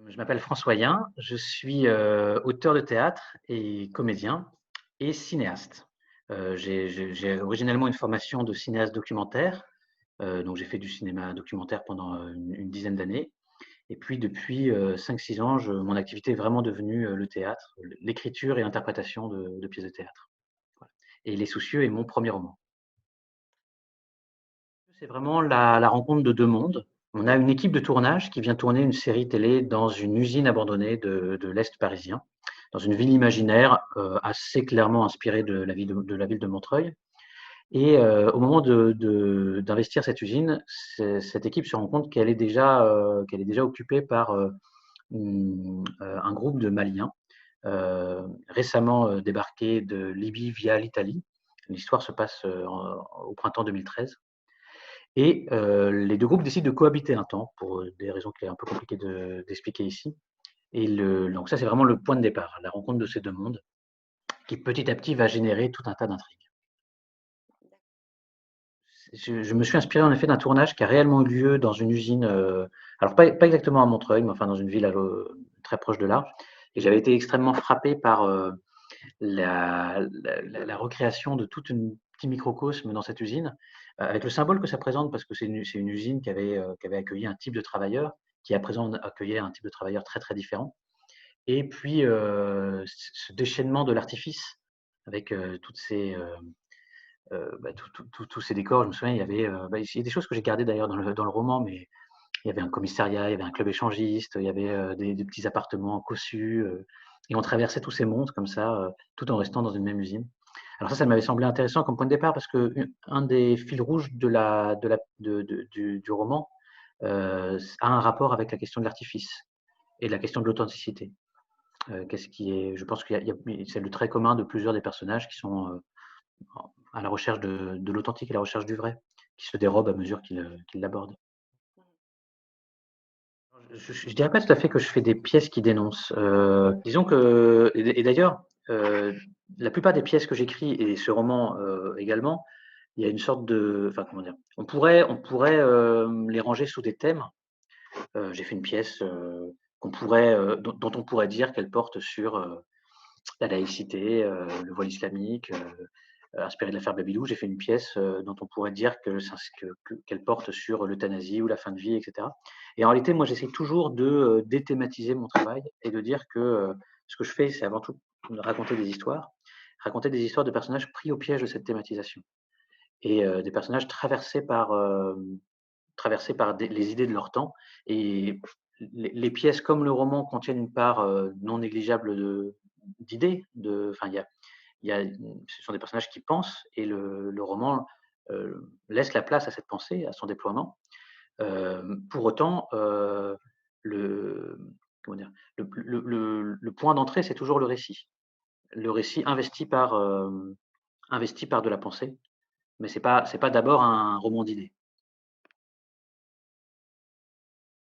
Je m'appelle François Yin, je suis auteur de théâtre et comédien et cinéaste. J'ai originellement une formation de cinéaste documentaire, donc j'ai fait du cinéma documentaire pendant une dizaine d'années. Et puis depuis 5-6 ans, mon activité est vraiment devenue le théâtre, l'écriture et l'interprétation de pièces de théâtre. Voilà. Et Les Soucieux est mon premier roman. C'est vraiment la rencontre de deux mondes. On a une équipe de tournage qui vient tourner une série télé dans une usine abandonnée de l'Est parisien, dans une ville imaginaire assez clairement inspirée de la ville de Montreuil. Et au moment d'investir cette usine, cette équipe se rend compte qu'elle est déjà occupée par un groupe de Maliens récemment débarqués de Libye via l'Italie. L'histoire se passe au printemps 2013. Et les deux groupes décident de cohabiter un temps, pour des raisons qui est un peu compliqué d'expliquer ici. Et donc ça, c'est vraiment le point de départ, la rencontre de ces deux mondes, qui petit à petit va générer tout un tas d'intrigues. Je me suis inspiré en effet d'un tournage qui a réellement eu lieu dans une usine, alors pas exactement à Montreuil, mais enfin dans une ville très proche de là. Et j'avais été extrêmement frappé par la recréation de tout un petit microcosme dans cette usine, avec le symbole que ça présente, parce que c'est une usine qui avait accueilli un type de travailleur, qui à présent accueillait un type de travailleur très très différent. Et puis ce déchaînement de l'artifice, avec tous ces décors. Je me souviens, il y a des choses que j'ai gardées d'ailleurs dans le roman, mais il y avait un commissariat, il y avait un club échangiste, il y avait des petits appartements cossus, et on traversait tous ces mondes comme ça, tout en restant dans une même usine. Alors ça m'avait semblé intéressant comme point de départ parce que un des fils rouges du roman a un rapport avec la question de l'artifice et de la question de l'authenticité. Je pense c'est le trait commun de plusieurs des personnages qui sont à la recherche de l'authentique et la recherche du vrai, qui se dérobent à mesure qu'ils l'abordent. Je dirais pas tout à fait que je fais des pièces qui dénoncent. Disons que et d'ailleurs, la plupart des pièces que j'écris et ce roman, également, il y a une sorte de enfin, comment dire? On pourrait les ranger sous des thèmes. J'ai fait une pièce, dont on pourrait dire qu'elle porte sur, la laïcité, le voile islamique, inspirée de l'affaire Babylou. J'ai fait une pièce dont on pourrait dire qu'elle porte sur l'euthanasie ou la fin de vie, etc. Et en réalité, moi, j'essaie toujours de déthématiser mon travail et de dire que ce que je fais, c'est avant tout de raconter des histoires de personnages pris au piège de cette thématisation et des personnages traversés par les idées de leur temps. Et les pièces comme le roman contiennent une part non négligeable d'idées. Enfin, ce sont des personnages qui pensent et le roman laisse la place à cette pensée, à son déploiement. Pour autant, le, comment dire, le point d'entrée, c'est toujours le récit. Le récit investi par de la pensée, mais c'est pas d'abord un roman d'idées.